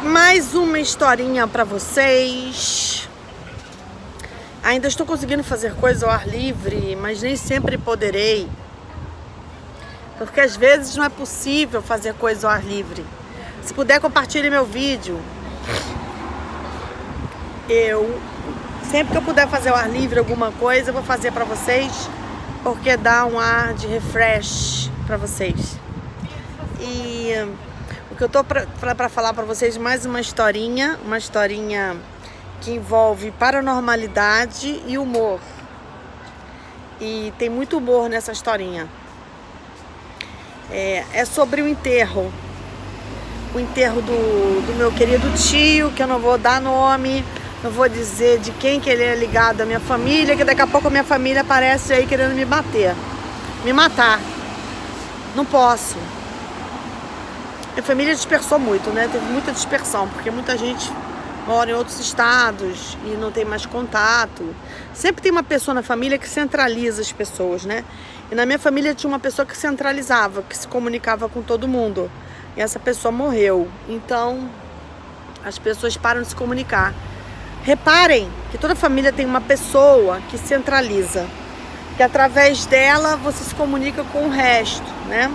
Mais uma historinha pra vocês. Ainda estou conseguindo fazer coisas ao ar livre, mas nem sempre poderei. Porque às vezes não é possível fazer coisas ao ar livre. Se puder, compartilhe meu vídeo. Sempre que eu puder fazer ao ar livre alguma coisa, eu vou fazer pra vocês, porque dá um ar de refresh pra vocês. E o que eu tô pra falar pra vocês, mais uma historinha que envolve paranormalidade e humor. E tem muito humor nessa historinha. É sobre o enterro. O enterro do meu querido tio, que eu não vou dar nome, não vou dizer de quem que ele é ligado à minha família, que daqui a pouco a minha família aparece aí querendo me matar. Não posso. Minha família dispersou muito, né? Teve muita dispersão, porque muita gente mora em outros estados e não tem mais contato. Sempre tem uma pessoa na família que centraliza as pessoas, né? E na minha família tinha uma pessoa que centralizava, que se comunicava com todo mundo. E essa pessoa morreu. Então, as pessoas param de se comunicar. Reparem que toda família tem uma pessoa que centraliza, que através dela você se comunica com o resto, né?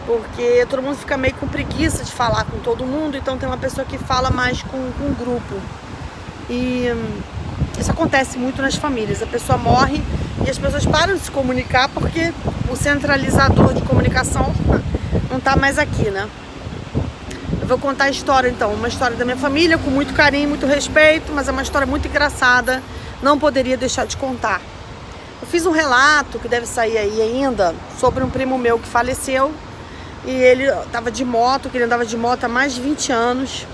Porque todo mundo fica meio com preguiça de falar com todo mundo, então tem uma pessoa que fala mais com o grupo. E isso acontece muito nas famílias. A pessoa morre e as pessoas param de se comunicar porque o centralizador de comunicação não tá mais aqui, né? Eu vou contar a história então, uma história da minha família com muito carinho, muito respeito, mas é uma história muito engraçada, não poderia deixar de contar. Eu fiz um relato que deve sair aí ainda sobre um primo meu que faleceu. E ele estava de moto, que ele andava de moto há mais de 20 anos.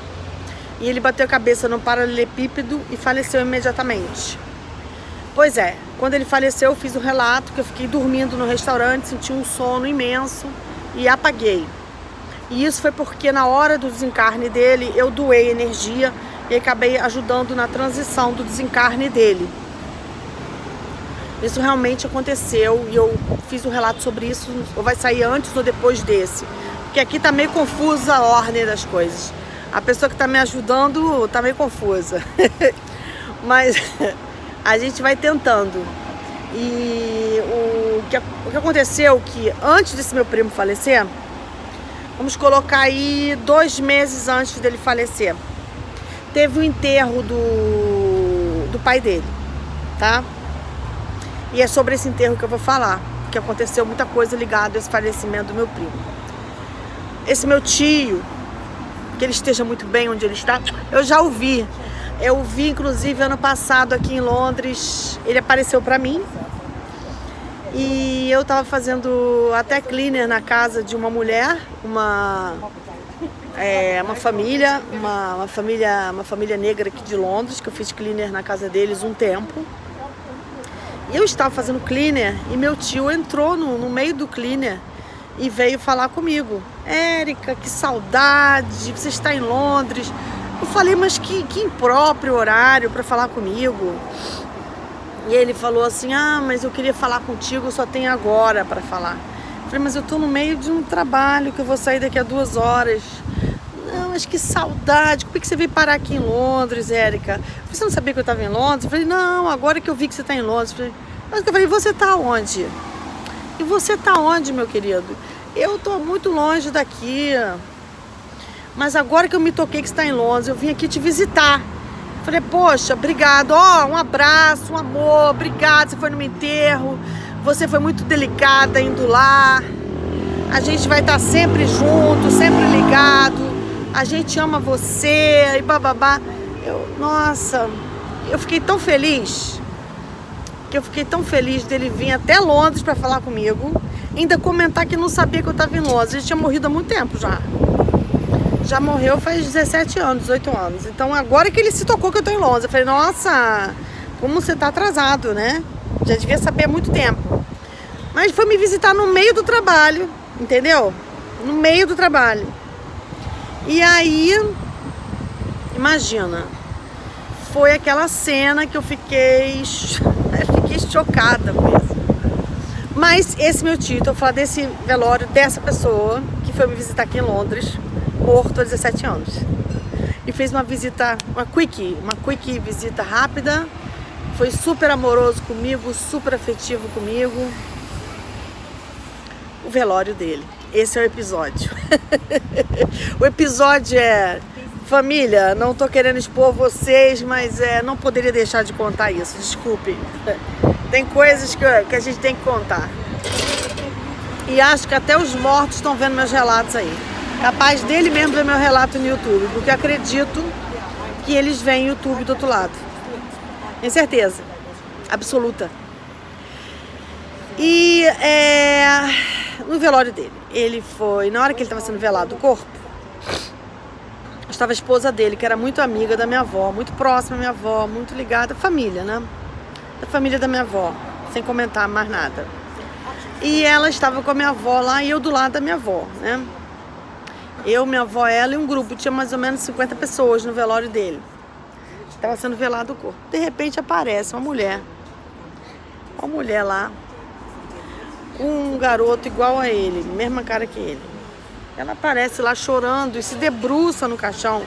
E ele bateu a cabeça no paralelepípedo e faleceu imediatamente. Pois é, quando ele faleceu eu fiz um relato que eu fiquei dormindo no restaurante, senti um sono imenso e apaguei. E isso foi porque na hora do desencarne dele eu doei energia e acabei ajudando na transição do desencarne dele. Isso realmente aconteceu e eu fiz um relato sobre isso, ou vai sair antes ou depois desse. Porque aqui tá meio confusa a ordem das coisas. A pessoa que tá me ajudando tá meio confusa. Mas a gente vai tentando. E o que aconteceu que antes desse meu primo falecer, vamos colocar aí 2 meses antes dele falecer, teve o enterro do pai dele, tá? E é sobre esse enterro que eu vou falar, que aconteceu muita coisa ligada a esse falecimento do meu primo. Esse meu tio, que ele esteja muito bem onde ele está, eu já o vi. Eu vi, inclusive, ano passado aqui em Londres, ele apareceu pra mim. E eu tava fazendo até cleaner na casa de uma mulher, uma família negra aqui de Londres, que eu fiz cleaner na casa deles um tempo. Eu estava fazendo cleaner e meu tio entrou no meio do cleaner e veio falar comigo. Érica, que saudade, você está em Londres. Eu falei, mas que impróprio horário para falar comigo. E ele falou assim, mas eu queria falar contigo, só tem agora para falar. Eu falei, mas eu estou no meio de um trabalho que eu vou sair daqui a 2 horas. Não, mas que saudade, como é que você veio parar aqui em Londres, Érica? Você não sabia que eu estava em Londres? Eu falei, não, agora que eu vi que você está em Londres. Eu falei, você está onde? E você está onde, meu querido? Eu estou muito longe daqui. Mas agora que eu me toquei que você está em Londres, eu vim aqui te visitar. Eu falei, poxa, obrigado, um abraço, um amor, obrigado, você foi no meu enterro, você foi muito delicada indo lá. A gente vai estar sempre junto, sempre ligado. A gente ama você e bababá. Nossa, eu fiquei tão feliz. Dele vir até Londres para falar comigo. Ainda comentar que não sabia que eu estava em Londres. Ele tinha morrido há muito tempo já. Já morreu faz 17 anos, 18 anos. Então agora que ele se tocou que eu estou em Londres. Eu falei, nossa, como você está atrasado, né? Já devia saber há muito tempo. Mas foi me visitar no meio do trabalho, entendeu? No meio do trabalho. E aí, imagina, foi aquela cena que eu fiquei chocada mesmo. Mas esse meu tio, eu falar desse velório, dessa pessoa que foi me visitar aqui em Londres, morto há 17 anos. e fez uma visita, uma quick visita rápida. Foi super amoroso comigo, super afetivo comigo. O velório dele. Esse é o episódio. O episódio é... Família, não tô querendo expor vocês, mas não poderia deixar de contar isso, desculpe. Tem coisas que a gente tem que contar. E acho que até os mortos estão vendo meus relatos aí. Capaz dele mesmo ver meu relato no YouTube, porque acredito que eles veem o YouTube do outro lado. Tenho certeza, absoluta. E no velório dele, ele foi, na hora que ele estava sendo velado o corpo, estava a esposa dele, que era muito amiga da minha avó, muito próxima da minha avó, muito ligada à família, né? Da família da minha avó, sem comentar mais nada. E ela estava com a minha avó lá e eu do lado da minha avó, né? Eu, minha avó, ela e um grupo, tinha mais ou menos 50 pessoas no velório dele. Estava sendo velado o corpo. De repente aparece uma mulher lá, com um garoto igual a ele, mesma cara que ele. Ela aparece lá chorando e se debruça no caixão.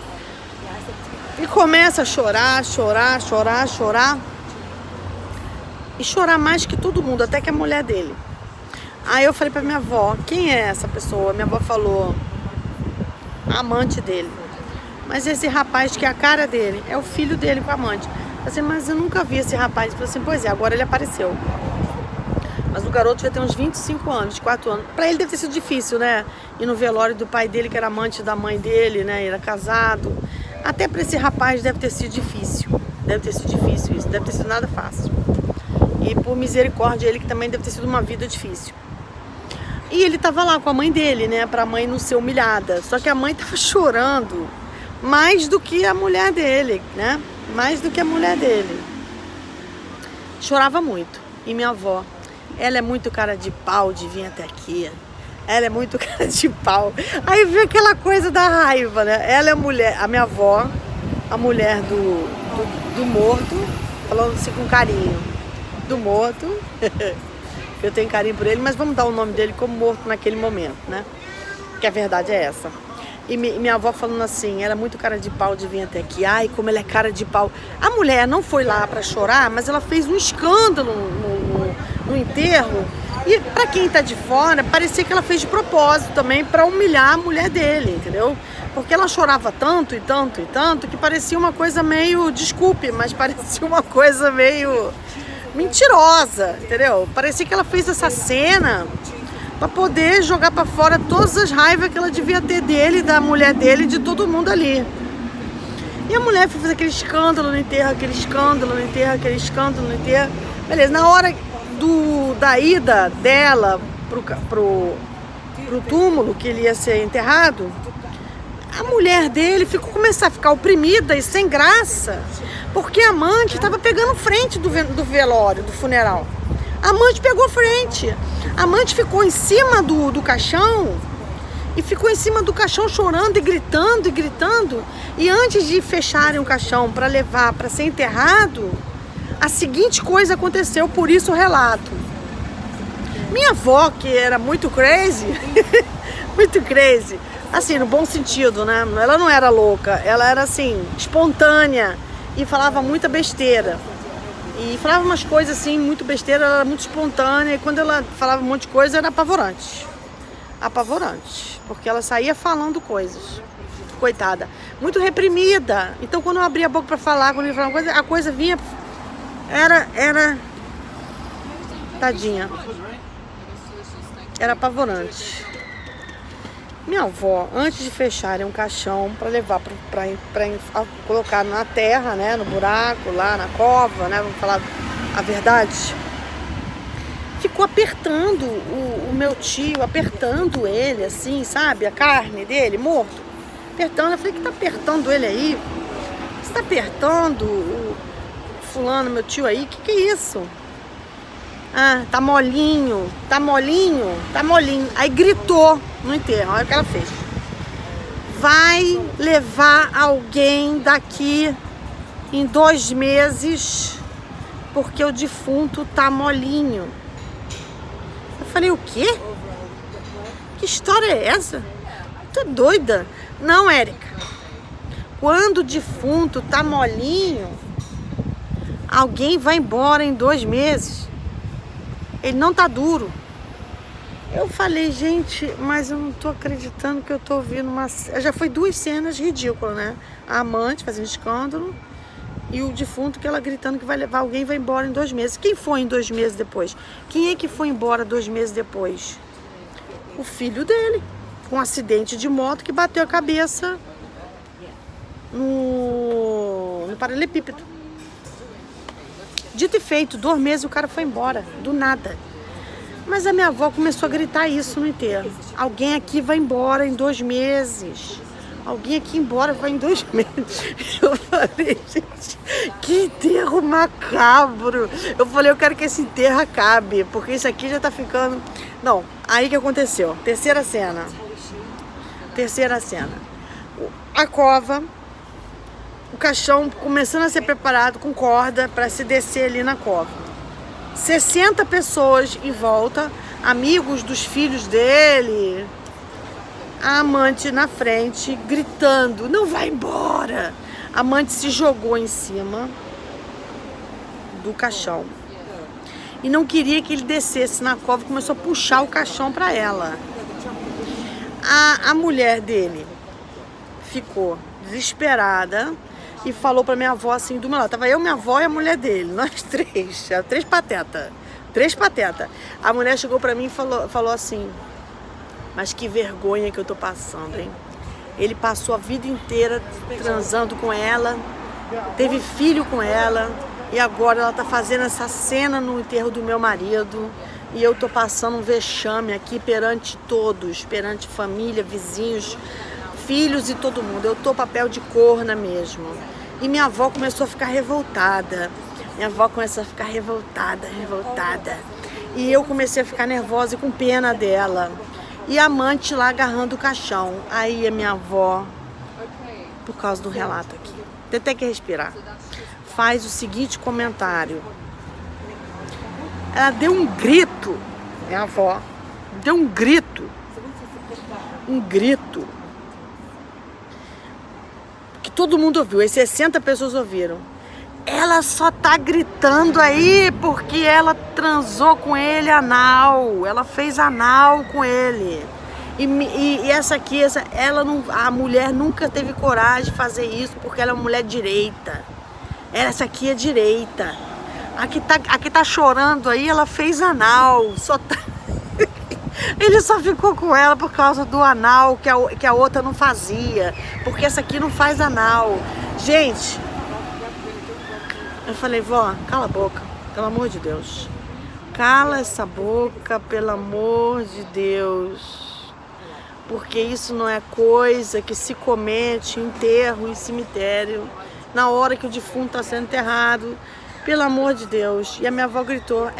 E começa a chorar. E chorar mais que todo mundo, até que a mulher dele. Aí eu falei pra minha avó, quem é essa pessoa? Minha avó falou, a amante dele. Mas esse rapaz que é a cara dele, é o filho dele com a amante. Eu falei, mas eu nunca vi esse rapaz. Eu falei assim, pois é, agora ele apareceu. Mas o garoto já tem uns 25 anos, 24 anos. Pra ele deve ter sido difícil, né? Ir no velório do pai dele, que era amante da mãe dele, né? Ele era casado. Até pra esse rapaz deve ter sido difícil. Deve ter sido difícil isso. Deve ter sido nada fácil. E por misericórdia, ele que também deve ter sido uma vida difícil. E ele tava lá com a mãe dele, né? Pra mãe não ser humilhada. Só que a mãe tava chorando mais do que a mulher dele, né? Mais do que a mulher dele. Chorava muito. E minha avó, ela é muito cara de pau de vir até aqui. Ela é muito cara de pau. Aí vem aquela coisa da raiva, né? Ela é a mulher, a minha avó, a mulher do morto, falando assim com carinho. Do morto. Eu tenho carinho por ele, mas vamos dar o nome dele como morto naquele momento, né? Que a verdade é essa. E minha avó falando assim, ela é muito cara de pau de vir até aqui. Ai, como ela é cara de pau. A mulher não foi lá pra chorar, mas ela fez um escândalo no enterro. E pra quem tá de fora, parecia que ela fez de propósito também pra humilhar a mulher dele, entendeu? Porque ela chorava tanto, que parecia uma coisa meio, desculpe, mas parecia uma coisa meio mentirosa, entendeu? Parecia que ela fez essa cena pra poder jogar pra fora todas as raivas que ela devia ter dele, da mulher dele, de todo mundo ali. E a mulher foi fazer aquele escândalo no enterro, aquele escândalo no enterro. Beleza, na hora da ida dela pro túmulo, que ele ia ser enterrado, a mulher dele começou a ficar oprimida e sem graça, porque a amante estava pegando frente do velório, do funeral. A amante pegou frente. A amante ficou em cima do caixão e ficou em cima do caixão chorando e gritando. E antes de fecharem o caixão para levar para ser enterrado, a seguinte coisa aconteceu, por isso o relato. Minha avó, que era muito crazy, muito crazy, assim, no bom sentido, né? Ela não era louca, ela era assim, espontânea e falava muita besteira. E falava umas coisas assim, muito besteira, ela era muito espontânea. E quando ela falava um monte de coisa, era apavorante. Apavorante. Porque ela saía falando coisas. Coitada. Muito reprimida. Então quando eu abria a boca pra falar, quando ele falava uma coisa, a coisa vinha... Era... Tadinha. Era apavorante. Minha avó, antes de fecharem um caixão para levar para colocar na terra, né, no buraco, lá na cova, né, vamos falar a verdade, ficou apertando o meu tio, apertando ele, assim, sabe, a carne dele, morto, apertando. Eu falei, que tá apertando ele aí? Você tá apertando o fulano, meu tio aí? Que é isso? Ah, tá molinho. Aí gritou no enterro, olha o que ela fez. Vai levar alguém daqui em 2 meses, porque o defunto tá molinho. Eu falei, o quê? Que história é essa? Tu é doida? Não, Érica. Quando o defunto tá molinho, alguém vai embora em 2 meses. Ele não tá duro. Eu falei, gente, mas eu não tô acreditando que eu tô ouvindo uma... Já foi 2 cenas ridículas, né? A amante fazendo escândalo e o defunto que ela gritando que vai levar alguém e vai embora em 2 meses. Quem foi em 2 meses depois? Quem é que foi embora 2 meses depois? O filho dele, com um acidente de moto que bateu a cabeça no paralelepípedo. Dito e feito, 2 meses o cara foi embora, do nada. Mas a minha avó começou a gritar isso no enterro. Alguém aqui vai embora em 2 meses. Alguém aqui embora vai em 2 meses. Eu falei, gente, que enterro macabro. Eu falei, eu quero que esse enterro acabe, porque isso aqui já tá ficando... Não, aí que aconteceu. Terceira cena. A cova, o caixão começando a ser preparado com corda para se descer ali na cova. 60 pessoas em volta, amigos dos filhos dele, a amante na frente, gritando, não vai embora. A amante se jogou em cima do caixão e não queria que ele descesse na cova, começou a puxar o caixão para ela. A mulher dele ficou desesperada e falou pra minha avó assim, do meu lado. Tava eu, minha avó e a mulher dele, nós 3. 3 patetas. 3 patetas. A mulher chegou pra mim e falou assim, mas que vergonha que eu tô passando, hein? Ele passou a vida inteira transando com ela, teve filho com ela, e agora ela tá fazendo essa cena no enterro do meu marido, e eu tô passando um vexame aqui perante todos, perante família, vizinhos, filhos e todo mundo. Eu tô papel de corna mesmo. E minha avó começou a ficar revoltada. E eu comecei a ficar nervosa e com pena dela. E a amante lá agarrando o caixão. Aí a minha avó, por causa do relato aqui, tentei que respirar, faz o seguinte comentário. Ela deu um grito, minha avó, deu um grito, que todo mundo ouviu, as 60 pessoas ouviram. Ela só tá gritando aí porque ela transou com ele anal, ela fez anal com ele. E essa aqui, a mulher nunca teve coragem de fazer isso porque ela é uma mulher direita. Essa aqui é direita. Aqui tá chorando aí, ela fez anal. Ele só ficou com ela por causa do anal que a outra não fazia. Porque essa aqui não faz anal. Gente, eu falei, vó, cala a boca, pelo amor de Deus. Cala essa boca, pelo amor de Deus. Porque isso não é coisa que se comete em enterro, em cemitério, na hora que o defunto está sendo enterrado. Pelo amor de Deus. E a minha avó gritou,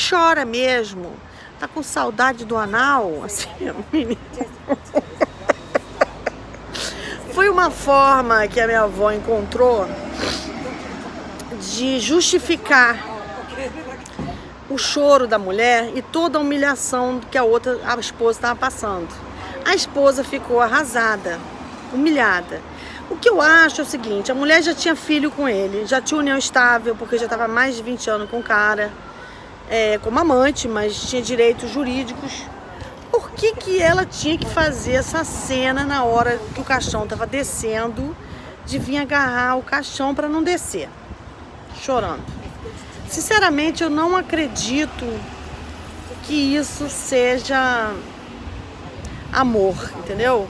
chora mesmo. Tá com saudade do anal? Assim, menina. Foi uma forma que a minha avó encontrou de justificar o choro da mulher e toda a humilhação que a esposa estava passando. A esposa ficou arrasada, humilhada. O que eu acho é o seguinte, a mulher já tinha filho com ele, já tinha união estável, porque já estava mais de 20 anos com o cara, como amante, mas tinha direitos jurídicos. Por que ela tinha que fazer essa cena na hora que o caixão estava descendo, de vir agarrar o caixão para não descer, chorando? Sinceramente, eu não acredito que isso seja amor, entendeu?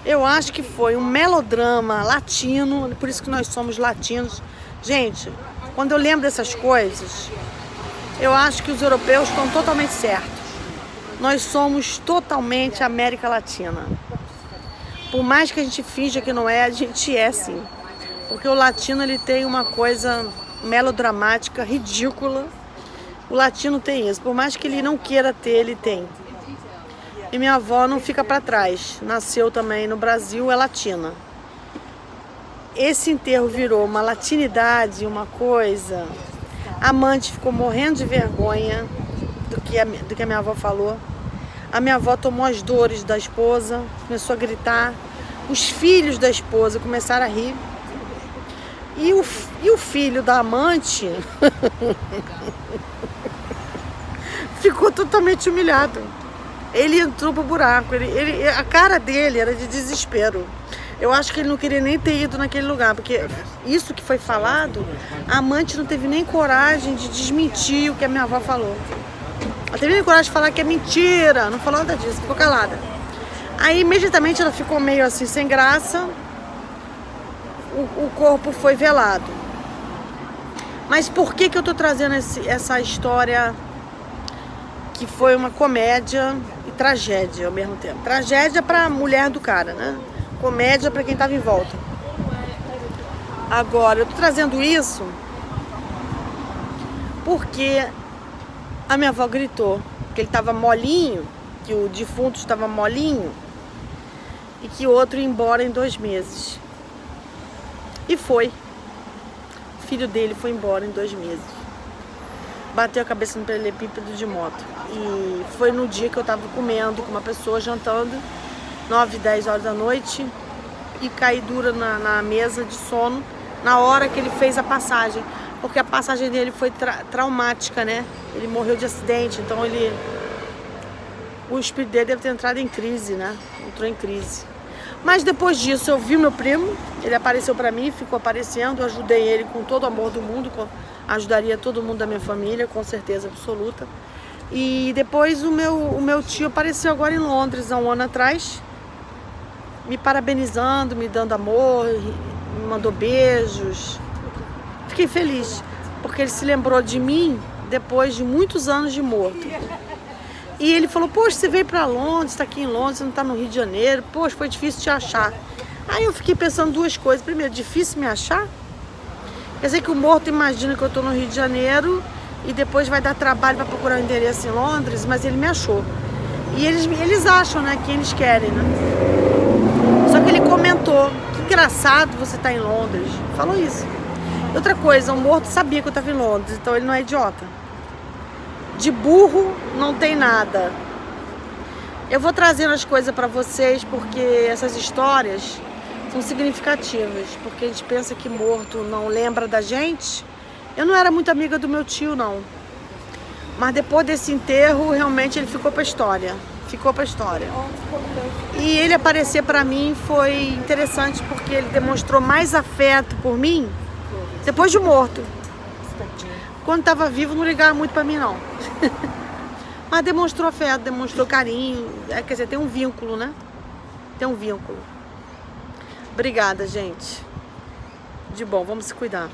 Eu acho que foi um melodrama latino, por isso que nós somos latinos. Gente, quando eu lembro dessas coisas, eu acho que os europeus estão totalmente certos. Nós somos totalmente América Latina. Por mais que a gente finja que não é, a gente é sim. Porque o latino, ele tem uma coisa melodramática, ridícula. O latino tem isso. Por mais que ele não queira ter, ele tem. E minha avó não fica para trás. Nasceu também no Brasil, é latina. Esse enterro virou uma latinidade, uma coisa. A amante ficou morrendo de vergonha do que a minha avó falou. A minha avó tomou as dores da esposa, começou a gritar. Os filhos da esposa começaram a rir. E o filho da amante ficou totalmente humilhado. Ele entrou pro buraco. A cara dele era de desespero. Eu acho que ele não queria nem ter ido naquele lugar, porque isso que foi falado, a amante não teve nem coragem de desmentir o que a minha avó falou. Ela teve nem coragem de falar que é mentira, não falou nada disso, ficou calada. Aí imediatamente ela ficou meio assim, sem graça, o corpo foi velado. Mas por que eu tô trazendo essa história que foi uma comédia e tragédia ao mesmo tempo? Tragédia pra mulher do cara, né? Comédia para quem estava em volta. Agora, eu tô trazendo isso porque a minha avó gritou que ele estava molinho, que o defunto estava molinho e que o outro ia embora em 2 meses. E foi. O filho dele foi embora em 2 meses. Bateu a cabeça no paralelepípedo de moto. E foi no dia que eu estava comendo com uma pessoa, jantando, 9, 10 horas da noite, e caí dura na mesa de sono na hora que ele fez a passagem, porque a passagem dele foi traumática, né? Ele morreu de acidente, então o espírito dele deve ter entrado em crise, né? Entrou em crise. Mas depois disso eu vi meu primo, ele apareceu pra mim, ficou aparecendo, eu ajudei ele com todo o amor do mundo, ajudaria todo mundo da minha família, com certeza absoluta. E depois o meu tio apareceu agora em Londres, há 1 ano atrás, me parabenizando, me dando amor, me mandou beijos. Fiquei feliz, porque ele se lembrou de mim depois de muitos anos de morto. E ele falou, poxa, você veio pra Londres, tá aqui em Londres, você não tá no Rio de Janeiro, poxa, foi difícil te achar. Aí eu fiquei pensando 2 coisas. Primeiro, difícil me achar? Quer dizer que o morto imagina que eu tô no Rio de Janeiro e depois vai dar trabalho para procurar um endereço em Londres, mas ele me achou. E eles acham, né, quem eles querem, né? Só que ele comentou, que engraçado você tá em Londres. Falou isso. Outra coisa, o morto sabia que eu tava em Londres, então ele não é idiota. De burro não tem nada. Eu vou trazendo as coisas para vocês porque essas histórias são significativas, porque a gente pensa que morto não lembra da gente. Eu não era muito amiga do meu tio, não. Mas depois desse enterro, realmente ele ficou pra história. Ficou pra história. E ele aparecer pra mim foi interessante porque ele demonstrou mais afeto por mim depois de morto. Quando estava vivo não ligava muito pra mim, não. Mas demonstrou afeto, demonstrou carinho. Quer dizer, tem um vínculo, né? Tem um vínculo. Obrigada, gente. De bom, vamos se cuidar.